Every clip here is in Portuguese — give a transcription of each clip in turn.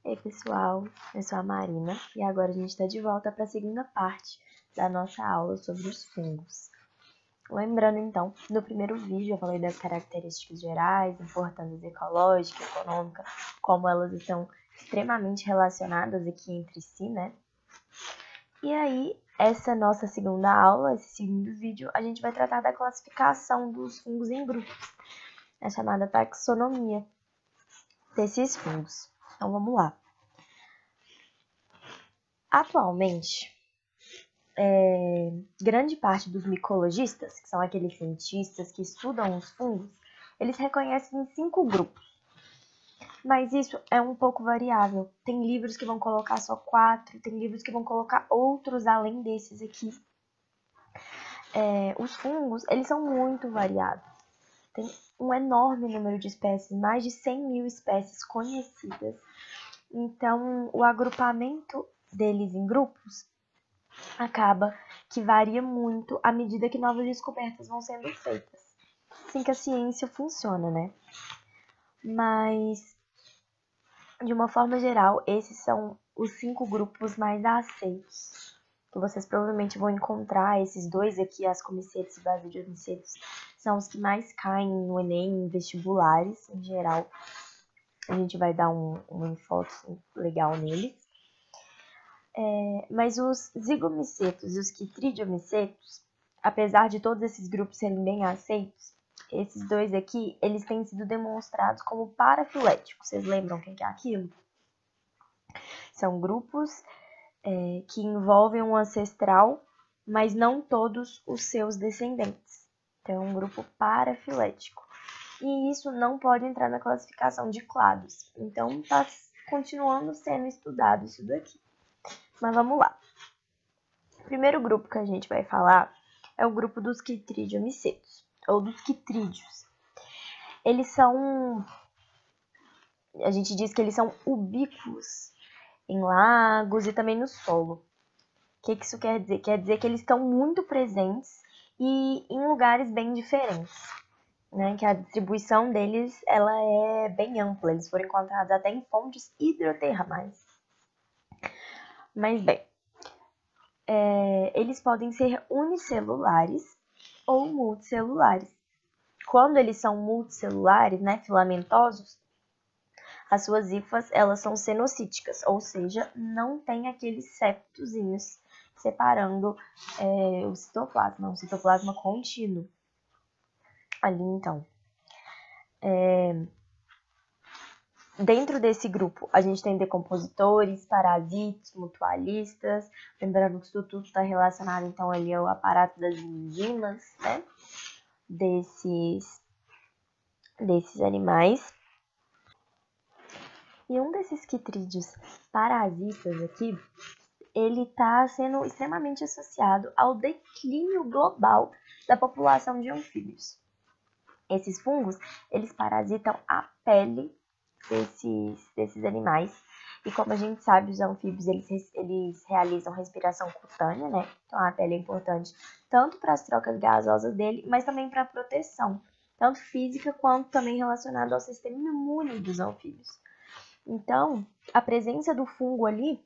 Ei pessoal, eu sou a Marina e agora a gente está de volta para a segunda parte da nossa aula sobre os fungos. Lembrando então, no primeiro vídeo eu falei das características gerais, importância ecológica, econômica, como elas estão extremamente relacionadas aqui entre si, né? E aí, essa nossa segunda aula, esse segundo vídeo, a gente vai tratar da classificação dos fungos em grupos, a chamada taxonomia desses fungos. Então vamos lá. Atualmente, grande parte dos micologistas, que são aqueles cientistas que estudam os fungos, eles reconhecem 5 grupos. Mas isso é um pouco variável. Tem livros que vão colocar só 4, tem livros que vão colocar outros além desses aqui. Os fungos, eles são muito variados. Tem um enorme número de espécies, mais de 100 mil espécies conhecidas. Então, o agrupamento deles em grupos acaba que varia muito à medida que novas descobertas vão sendo feitas. Assim que a ciência funciona, né? Mas, de uma forma geral, esses são os 5 grupos mais aceitos. Que vocês provavelmente vão encontrar. Esses dois aqui, Ascomicetos e Basidiomicetos, são os que mais caem no Enem, em vestibulares, em geral. A gente vai dar um enfoque legal neles. Mas os zigomicetos e os quitridiomicetos, apesar de todos esses grupos serem bem aceitos, esses dois aqui, eles têm sido demonstrados como parafiléticos. Vocês lembram o que é aquilo? São grupos que envolvem um ancestral, mas não todos os seus descendentes. Então, é um grupo parafilético. E isso não pode entrar na classificação de clados. Então, está continuando sendo estudado isso daqui. Mas vamos lá. O primeiro grupo que a gente vai falar é o grupo dos quitridiomicetos, ou dos quitrídeos. Eles são, a gente diz que eles são ubíquos em lagos e também no solo. O que isso quer dizer? Quer dizer que eles estão muito presentes e em lugares bem diferentes, né? Que a distribuição deles ela é bem ampla. Eles foram encontrados até em fontes hidrotermais. Mas bem, eles podem ser unicelulares ou multicelulares. Quando eles são multicelulares, né, filamentosos, as suas hifas elas são cenocíticas, ou seja, não tem aqueles septozinhos separando o citoplasma, um citoplasma contínuo. Ali, então. Dentro desse grupo, a gente tem decompositores, parasitos, mutualistas. Lembrando que isso tudo está relacionado, então, ali ao aparato das enzimas, né? Desses animais. E um desses quitrídeos parasitas aqui, ele está sendo extremamente associado ao declínio global da população de anfíbios. Esses fungos, eles parasitam a pele desses animais. E como a gente sabe, os anfíbios, eles realizam respiração cutânea, né? Então, a pele é importante tanto para as trocas gasosas dele, mas também para a proteção, tanto física quanto também relacionada ao sistema imune dos anfíbios. Então, a presença do fungo ali,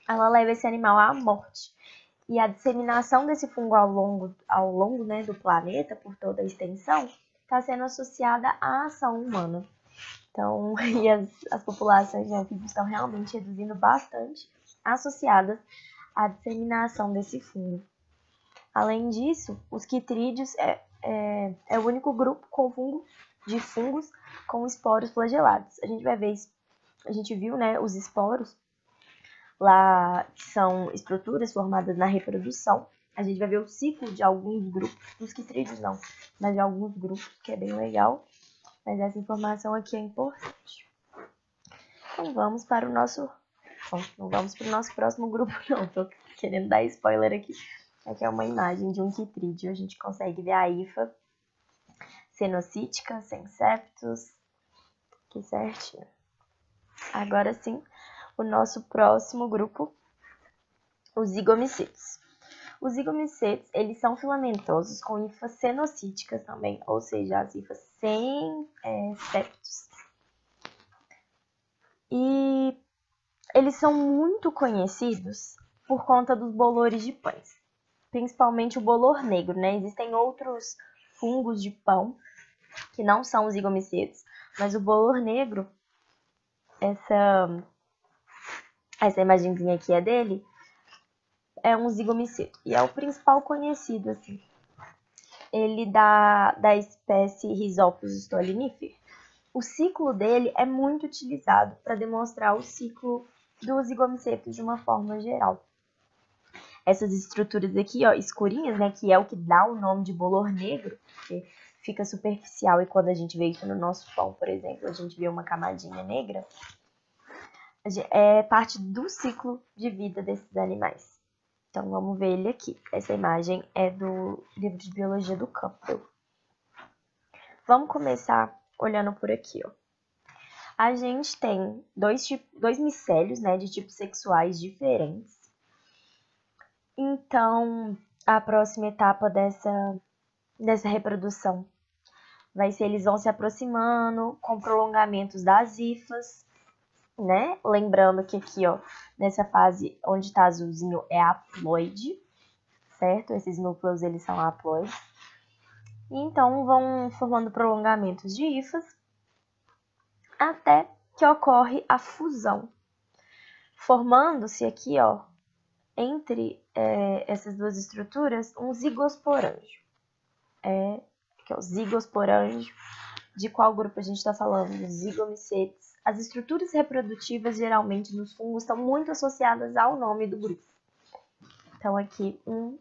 ela leva esse animal à morte. E a disseminação desse fungo ao longo né, do planeta, por toda a extensão, está sendo associada à ação humana. Então, e as populações de anfíbios estão realmente reduzindo bastante, associadas à disseminação desse fungo. Além disso, os quitrídeos é o único grupo de fungos com esporos flagelados. A gente vai ver isso. A gente viu, né, os esporos lá são estruturas formadas na reprodução. A gente vai ver o ciclo de alguns grupos, dos quitrídeos não, mas de alguns grupos, que é bem legal. Mas essa informação aqui é importante. Então vamos para o nosso... Bom, não vamos para o nosso próximo grupo não, tô querendo dar spoiler aqui. Aqui é uma imagem de um quitrídeo, a gente consegue ver a hifa cenocítica, sem septos, aqui certinho. Agora sim, o nosso próximo grupo, os zigomicetos. Os zigomicetos, eles são filamentosos com hifas cenocíticas também, ou seja, as hifas sem septos. E eles são muito conhecidos por conta dos bolores de pães, principalmente o bolor negro, né? Existem outros fungos de pão que não são os zigomicetos, mas o bolor negro, essa imagenzinha aqui é dele, é um zigomiceto e é o principal conhecido, assim. Ele da espécie Rhizopus stolonifer. O ciclo dele é muito utilizado para demonstrar o ciclo dos zigomicetos de uma forma geral. Essas estruturas aqui, ó, escurinhas, né, que é o que dá o nome de bolor negro, porque fica superficial e quando a gente vê isso no nosso pão, por exemplo, a gente vê uma camadinha negra, é parte do ciclo de vida desses animais. Então, vamos ver ele aqui. Essa imagem é do livro de Biologia do Campbell. Vamos começar olhando por aqui, ó. A gente tem dois micélios, né, de tipos sexuais diferentes. Então, a próxima etapa dessa reprodução vai ser eles vão se aproximando com prolongamentos das hifas, né? Lembrando que aqui, ó, nessa fase onde está azulzinho é haploide, certo? Esses núcleos, eles são haploides. E então, vão formando prolongamentos de hifas até que ocorre a fusão, formando-se aqui, ó, entre essas duas estruturas, um zigosporângio. Que é o zigosporângio. De qual grupo a gente está falando? Dos zigomicetes. As estruturas reprodutivas, geralmente, nos fungos, estão muito associadas ao nome do grupo. Então, aqui, um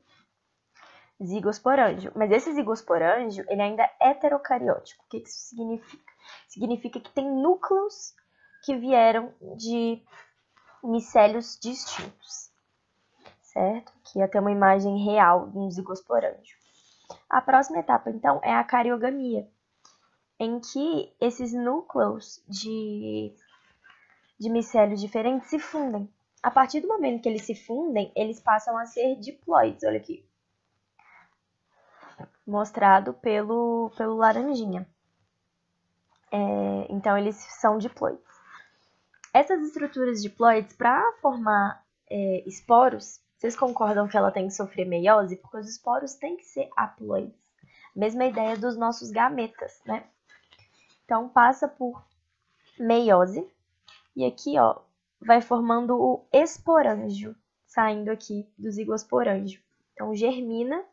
zigosporângio. Mas esse zigosporângio, ele ainda é heterocariótico. O que isso significa? Significa que tem núcleos que vieram de micélios distintos, certo? Aqui até uma imagem real de um zigosporângio. A próxima etapa, então, é a cariogamia, em que esses núcleos de micélios diferentes se fundem. A partir do momento que eles se fundem, eles passam a ser diploides. Olha aqui, mostrado pelo laranjinha. Então, eles são diploides. Essas estruturas diploides, para formar esporos, vocês concordam que ela tem que sofrer meiose? Porque os esporos têm que ser haploides. Mesma ideia dos nossos gametas, né? Então, passa por meiose. E aqui, ó, vai formando o esporângio, saindo aqui do zigosporângio. Então, germina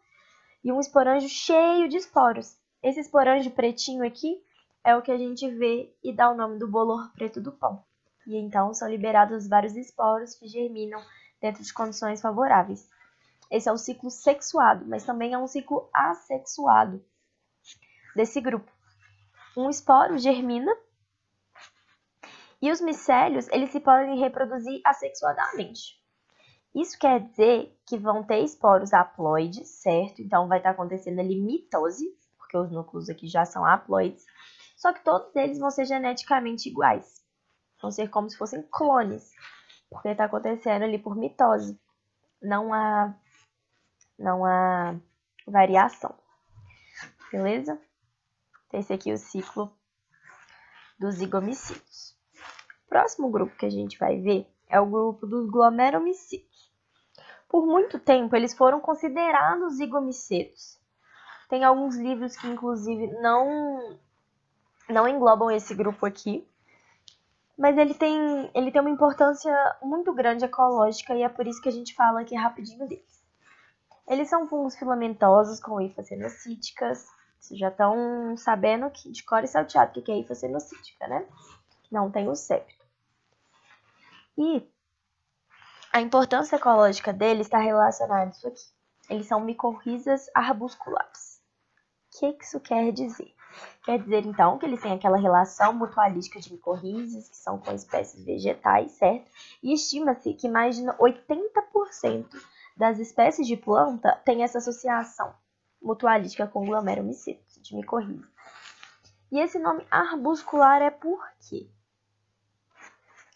e um esporângio cheio de esporos. Esse esporângio pretinho aqui é o que a gente vê e dá o nome do bolor preto do pão. E então são liberados vários esporos que germinam dentro de condições favoráveis. Esse é o ciclo sexuado, mas também é um ciclo assexuado desse grupo. Um esporo germina e os micélios, eles se podem reproduzir assexuadamente. Isso quer dizer que vão ter esporos haploides, certo? Então vai estar acontecendo ali mitose, porque os núcleos aqui já são haploides, só que todos eles vão ser geneticamente iguais. Vão ser como se fossem clones, porque está acontecendo ali por mitose. Não há variação. Beleza? Esse aqui é o ciclo dos zigomicídios. O próximo grupo que a gente vai ver é o grupo dos glomeromicídios. Por muito tempo, eles foram considerados zigomicetos. Tem alguns livros que, inclusive, não englobam esse grupo aqui, mas ele tem uma importância muito grande ecológica e é por isso que a gente fala aqui rapidinho deles. Eles são fungos filamentosos com hifas cenocíticas. Vocês já estão sabendo que de cor e salteado que é hifa cenocítica, né? Não tem o septo. E a importância ecológica deles está relacionada a isso aqui. Eles são micorrizas arbusculares. O que isso quer dizer? Quer dizer, então, que eles têm aquela relação mutualística de micorrizas, que são com espécies vegetais, certo? E estima-se que mais de 80% das espécies de planta têm essa associação mutualística com glomeromicídeos, de micorrizas. E esse nome arbuscular é por quê?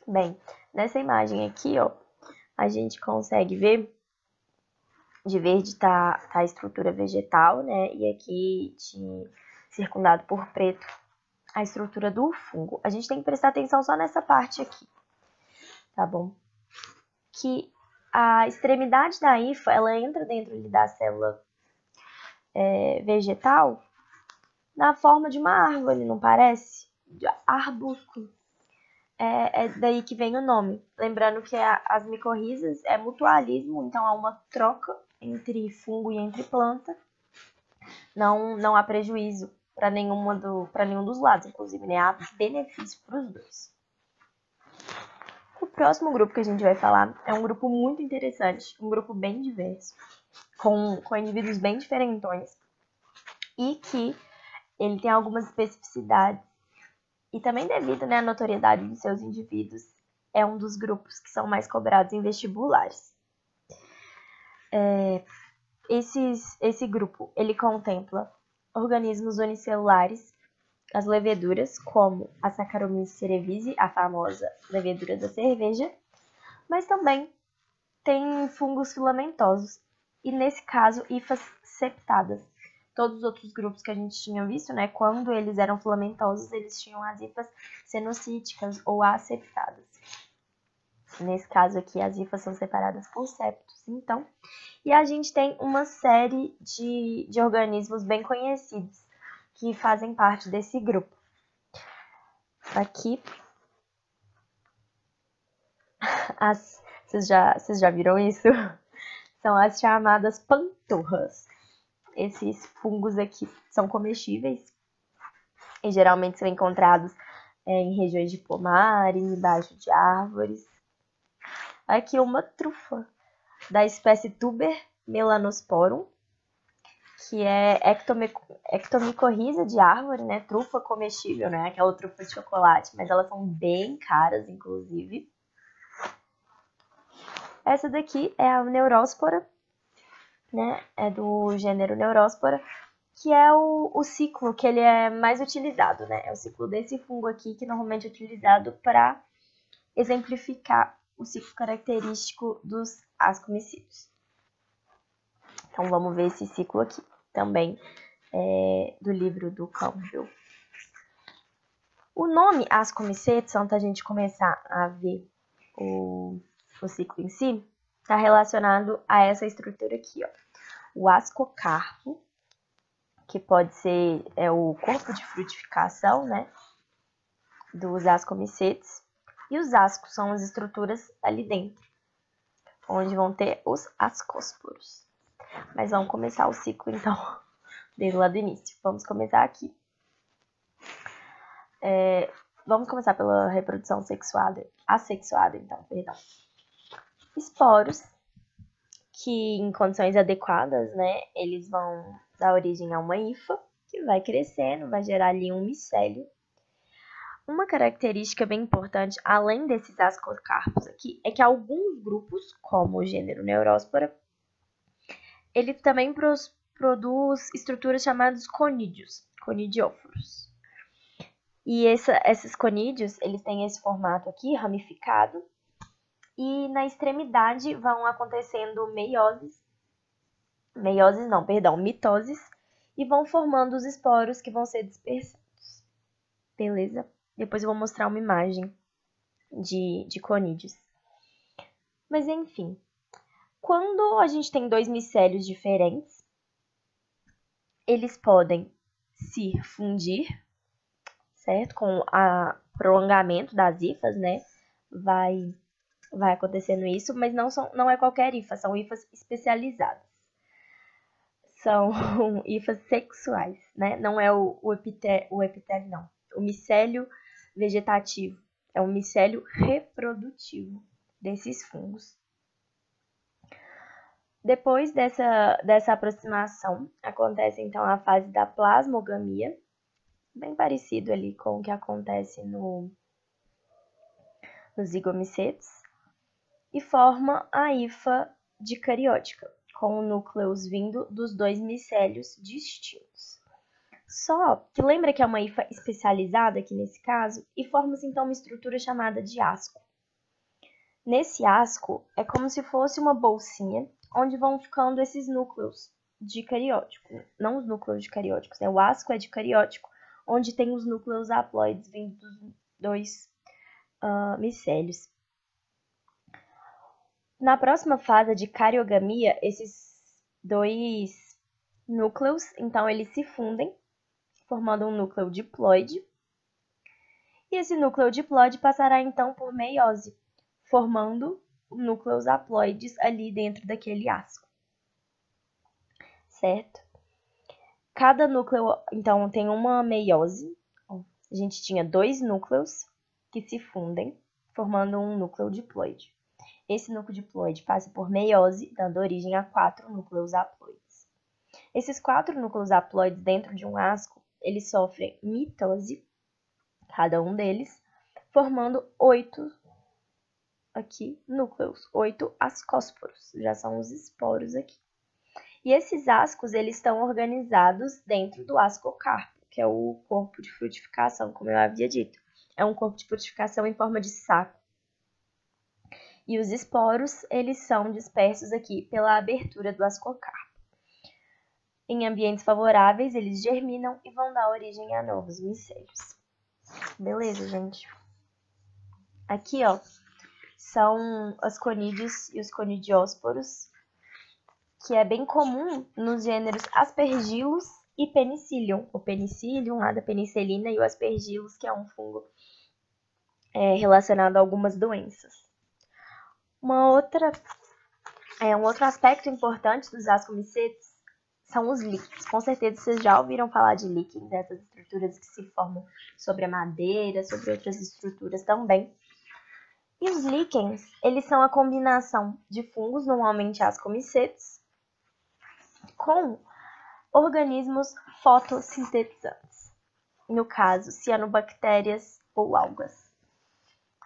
Bem, nessa imagem aqui, ó, a gente consegue ver, de verde tá a estrutura vegetal, né? E aqui circundado por preto a estrutura do fungo. A gente tem que prestar atenção só nessa parte aqui. tá bom? Que a extremidade da hifa, ela entra dentro ali da célula vegetal na forma de uma árvore, não parece? De arbusculo. É daí que vem o nome. Lembrando que as micorrizas é mutualismo, então há uma troca entre fungo e entre planta. Não há prejuízo para nenhum dos lados, inclusive, né? Há benefício para os dois. O próximo grupo que a gente vai falar é um grupo muito interessante, um grupo bem diverso, com indivíduos bem diferentões e que ele tem algumas especificidades e também devido, né, à notoriedade de seus indivíduos, é um dos grupos que são mais cobrados em vestibulares. Esse grupo, ele contempla organismos unicelulares, as leveduras, como a Saccharomyces cerevisiae, a famosa levedura da cerveja, mas também tem fungos filamentosos, e nesse caso, hifas septadas. Todos os outros grupos que a gente tinha visto, né, quando eles eram filamentosos, eles tinham as hifas cenocíticas ou aseptadas. Nesse caso aqui, as hifas são separadas por septos, então. E a gente tem uma série de organismos bem conhecidos que fazem parte desse grupo. Aqui, vocês já viram isso? São as chamadas panturras. Esses fungos aqui são comestíveis e geralmente são encontrados em regiões de pomares, embaixo de árvores. Aqui uma trufa da espécie Tuber melanosporum, que é ectomicorriza de árvore, né? Trufa comestível, né? Aquela trufa de chocolate, mas elas são bem caras, inclusive. Essa daqui é a Neuróspora, né? É do gênero Neuróspora, que é o ciclo que ele é mais utilizado, né? É o ciclo desse fungo aqui que normalmente é utilizado para exemplificar o ciclo característico dos ascomicídeos. Então vamos ver esse ciclo aqui, também do livro do Campbell. O nome ascomicetos, antes da gente começar a ver o ciclo em si, está relacionado a essa estrutura aqui, ó. O ascocarpo, que pode ser o corpo de frutificação, né, dos ascomicetos, e os ascos são as estruturas ali dentro, onde vão ter os ascósporos. Mas vamos começar o ciclo, então, desde lá do início. Vamos começar aqui. Vamos começar pela reprodução assexuada, então, perdão. Esporos, que em condições adequadas, né, eles vão dar origem a uma hifa, que vai crescendo, vai gerar ali um micélio. Uma característica bem importante, além desses ascocarpos aqui, é que alguns grupos, como o gênero Neuróspora, ele também produz estruturas chamadas conídeos, conidióforos. E esses conídeos, eles têm esse formato aqui, ramificado, e na extremidade vão acontecendo mitoses, e vão formando os esporos que vão ser dispersados. Beleza? Depois eu vou mostrar uma imagem de conídeos. Mas enfim, quando a gente tem dois micélios diferentes, eles podem se fundir, certo? Com o prolongamento das hifas, né? Vai acontecendo isso, mas não é qualquer hifa, são hifas especializadas. São hifas sexuais, né? Não é o epitélio, não. O micélio vegetativo é um micélio reprodutivo desses fungos. Depois dessa aproximação, acontece então a fase da plasmogamia, bem parecido ali com o que acontece nos zigomicetos, e forma a hifa dicariótica, com núcleos vindo dos dois micélios distintos. Só que lembra que é uma hifa especializada aqui nesse caso, e forma-se então uma estrutura chamada de asco. Nesse asco é como se fosse uma bolsinha, onde vão ficando esses núcleos dicarióticos, não os núcleos dicarióticos, né? O asco é dicariótico, onde tem os núcleos haploides vindo dos dois micélios. Na próxima fase de cariogamia, esses dois núcleos, então, eles se fundem, formando um núcleo diploide. E esse núcleo diploide passará, então, por meiose, formando núcleos haploides ali dentro daquele asco. Certo? Cada núcleo, então, tem uma meiose. A gente tinha dois núcleos que se fundem, formando um núcleo diploide. Esse núcleo diploide passa por meiose, dando origem a 4 núcleos haploides. Esses 4 núcleos haploides dentro de um asco, eles sofrem mitose, cada um deles, formando 8 aqui núcleos, 8 ascósporos, já são os esporos aqui. E esses ascos, eles estão organizados dentro do ascocarpo, que é o corpo de frutificação, como eu havia dito. É um corpo de frutificação em forma de saco. E os esporos, eles são dispersos aqui pela abertura do ascocarpo. Em ambientes favoráveis, eles germinam e vão dar origem a novos micélios. Beleza, gente? Aqui, ó, são as conídeos e os conidiósporos, que é bem comum nos gêneros Aspergillus e Penicillium. O Penicillium, lá da penicilina, e o Aspergillus, que é um fungo relacionado a algumas doenças. Um outro aspecto importante dos ascomicetos são os líquens. Com certeza vocês já ouviram falar de líquens, dessas estruturas que se formam sobre a madeira, sobre outras estruturas também. E os líquens, eles são a combinação de fungos, normalmente ascomicetos, com organismos fotossintetizantes, no caso, cianobactérias ou algas.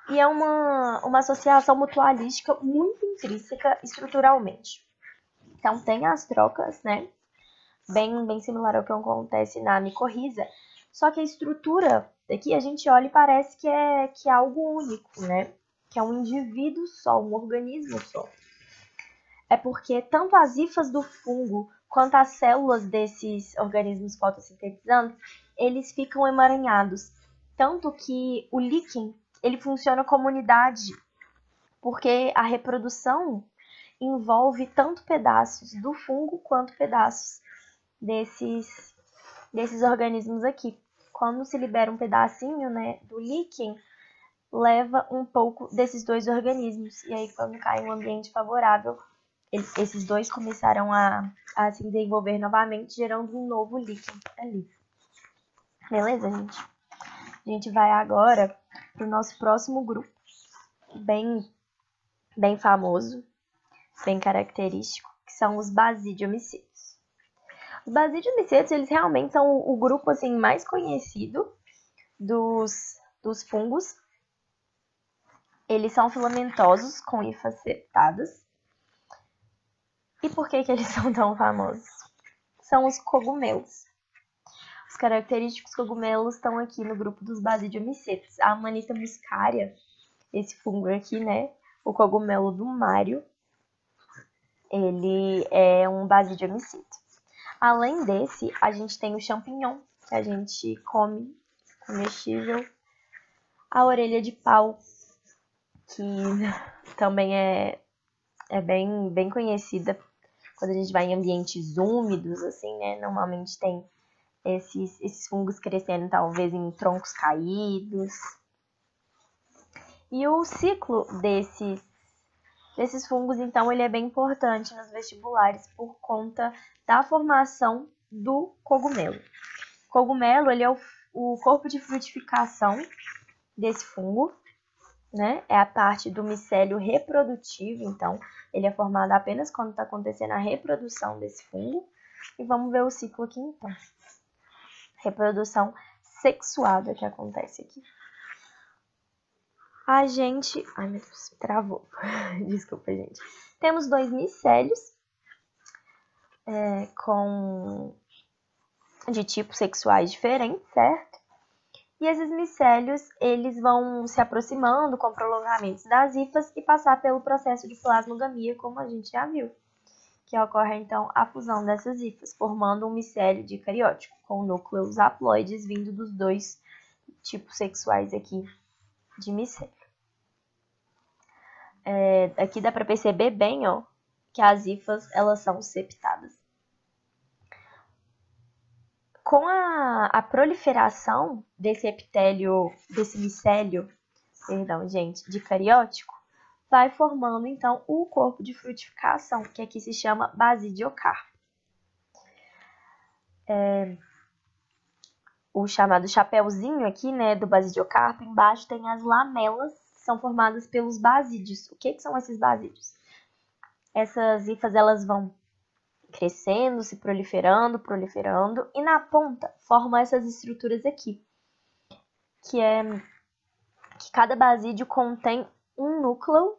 E é uma associação mutualística muito intrínseca estruturalmente. Então, tem as trocas, né? Bem similar ao que acontece na micorriza, só que a estrutura daqui a gente olha e parece que é algo único, né? Que é um indivíduo só, um organismo só. É porque tanto as hifas do fungo quanto as células desses organismos fotossintetizantes, eles ficam emaranhados. Tanto que o líquen, ele funciona como unidade, porque a reprodução envolve tanto pedaços do fungo quanto pedaços desses organismos aqui. Quando se libera um pedacinho, né, do líquen, leva um pouco desses dois organismos. E aí, quando cai em um ambiente favorável, esses dois começaram a se desenvolver novamente, gerando um novo líquen ali. Beleza, gente? A gente vai agora para o nosso próximo grupo, bem famoso, bem característico, que são os basidiomicídeos. Os basidiomicídeos, eles realmente são o grupo assim, mais conhecido dos fungos. Eles são filamentosos, com hifas septadas. E por que eles são tão famosos? São os cogumelos. Os característicos cogumelos estão aqui no grupo dos basidiomicídeos. A Amanita muscaria, esse fungo aqui, né? O cogumelo do Mário, ele é um basidiomicídeo. Além desse, a gente tem o champignon, que a gente come, comestível. A orelha de pau, que também é bem conhecida quando a gente vai em ambientes úmidos, assim, né? Normalmente tem esses fungos crescendo, talvez, em troncos caídos. E o ciclo desses fungos, então, ele é bem importante nos vestibulares por conta da formação do cogumelo. O cogumelo, ele é o corpo de frutificação desse fungo, né? É a parte do micélio reprodutivo, então, ele é formado apenas quando está acontecendo a reprodução desse fungo. E vamos ver o ciclo aqui, então. Reprodução sexuada que acontece aqui. Ai, meu Deus, travou. Desculpa, gente. Temos 2 micélios de tipos sexuais diferentes, certo? E esses micélios, eles vão se aproximando com prolongamentos das hifas e passar pelo processo de plasmogamia, como a gente já viu, que ocorre, então, a fusão dessas hifas, formando um micélio dicariótico, com núcleos haploides vindo dos 2 tipos sexuais aqui de micélio. Aqui dá para perceber bem, ó, que as hifas, elas são septadas. Com a proliferação desse epitélio, desse micélio, de cariótico, vai formando, então, o corpo de frutificação, que aqui se chama basidiocarpo. O chamado chapéuzinho aqui, né, do basidiocarpo, embaixo tem as lamelas, que são formadas pelos basídeos. O que são esses basídeos? Essas hifas, elas vão crescendo, se proliferando, e na ponta formam essas estruturas aqui, que cada basídio contém um núcleo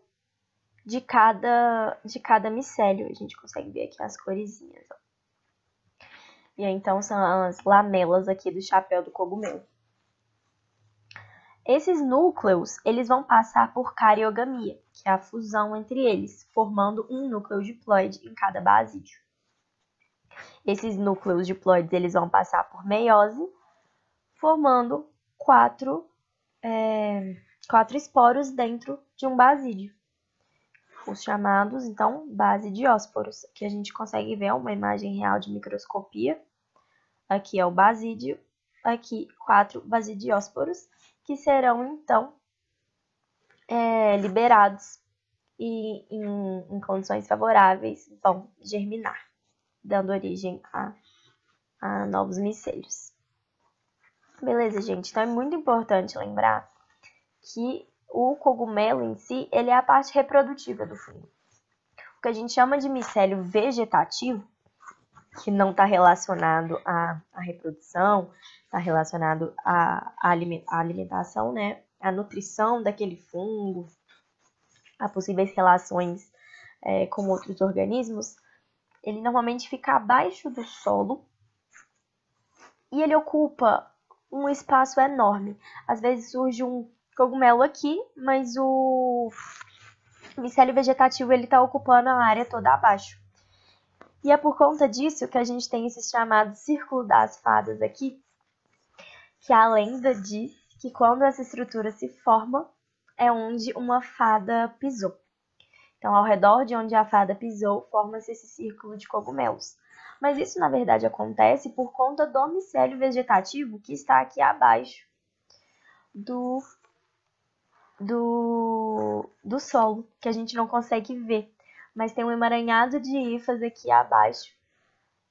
de cada micélio. A gente consegue ver aqui as coresinhas, ó. E aí, então, são as lamelas aqui do chapéu do cogumelo. Esses núcleos, eles vão passar por cariogamia, que é a fusão entre eles, formando um núcleo diploide em cada basídio. Esses núcleos diploides, eles vão passar por meiose, formando quatro esporos dentro de um basídio. Os chamados, então, basidiósporos, que a gente consegue ver uma imagem real de microscopia. Aqui é o basídio, aqui 4 basidiósporos, que serão, então, liberados e, em condições favoráveis, vão germinar, dando origem a novos micélios. Beleza, gente? Então, é muito importante lembrar que o cogumelo em si, ele é a parte reprodutiva do fungo. O que a gente chama de micélio vegetativo, que não está relacionado à reprodução, está relacionado à alimentação, né? À nutrição daquele fungo, a possíveis relações com outros organismos, ele normalmente fica abaixo do solo e ele ocupa um espaço enorme. Às vezes surge um cogumelo aqui, mas o micélio vegetativo ele está ocupando a área toda abaixo. E é por conta disso que a gente tem esse chamado círculo das fadas aqui, que a lenda diz que quando essa estrutura se forma, é onde uma fada pisou. Então, ao redor de onde a fada pisou, forma-se esse círculo de cogumelos. Mas isso, na verdade, acontece por conta do micélio vegetativo que está aqui abaixo do solo, que a gente não consegue ver. Mas tem um emaranhado de hifas aqui abaixo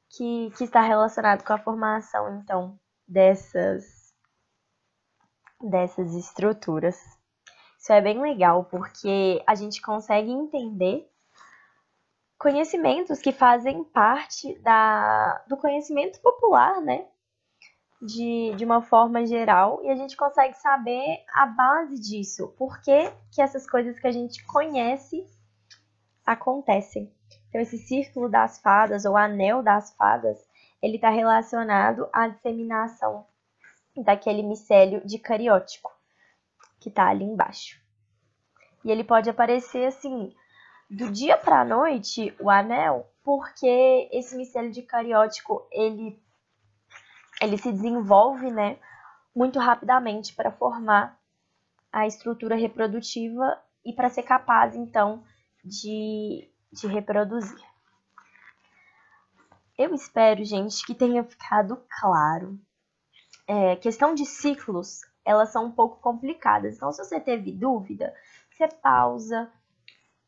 que está relacionado com a formação, então, dessas estruturas. Isso é bem legal, porque a gente consegue entender conhecimentos que fazem parte do conhecimento popular, né? De uma forma geral, e a gente consegue saber a base disso, por que essas coisas que a gente conhece acontecem. Então, esse círculo das fadas, ou anel das fadas, ele está relacionado à disseminação daquele micélio dicariótico, que está ali embaixo. E ele pode aparecer assim, do dia para a noite, o anel, porque esse micélio dicariótico, ele se desenvolve, né, muito rapidamente para formar a estrutura reprodutiva e para ser capaz, então, de reproduzir. Eu espero, gente, que tenha ficado claro. Questão de ciclos, elas são um pouco complicadas. Então, se você teve dúvida, você pausa,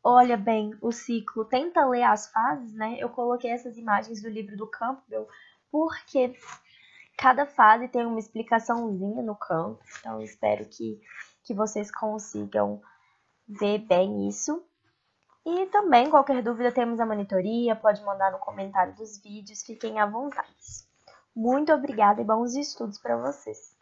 olha bem o ciclo, tenta ler as fases, né? Eu coloquei essas imagens do livro do Campbell, porque cada fase tem uma explicaçãozinha no canto. Então, eu espero que vocês consigam ver bem isso. E também, qualquer dúvida, temos a monitoria, pode mandar no comentário dos vídeos, fiquem à vontade. Muito obrigada e bons estudos para vocês!